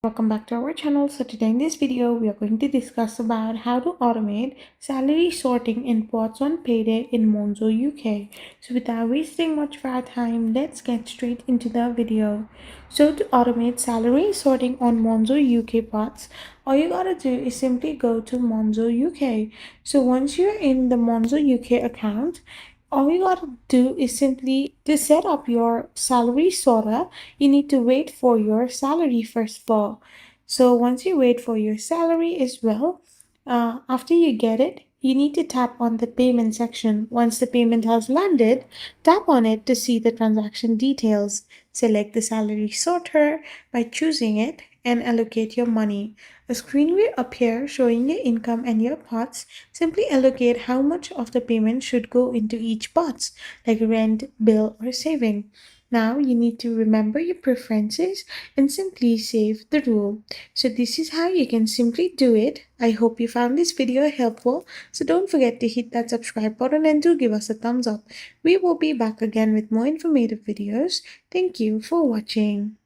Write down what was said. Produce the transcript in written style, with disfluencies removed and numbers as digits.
Welcome back to our channel. So today in this video we are going to discuss about how to automate salary sorting in pots on Payday in Monzo UK. So without wasting much of our time, let's get straight into the video. So to automate salary sorting on Monzo UK pots, all you gotta do is simply go to Monzo UK. So once you're in the Monzo UK account, all you gotta do is simply to set up your salary sorter, you need to wait for your salary first of all. So once you wait for your salary as well, after you get it, you need to tap on the payment section. Once the payment has landed, tap on it to see the transaction details. Select the salary sorter by choosing it and allocate your money. A screen will appear showing your income and your pots. Simply allocate how much of the payment should go into each pot, like rent, bill, or saving. Now you need to remember your preferences and simply save the rule. So this is how you can simply do it. I hope you found this video helpful. So don't forget to hit that subscribe button and do give us a thumbs up. We will be back again with more informative videos. Thank you for watching.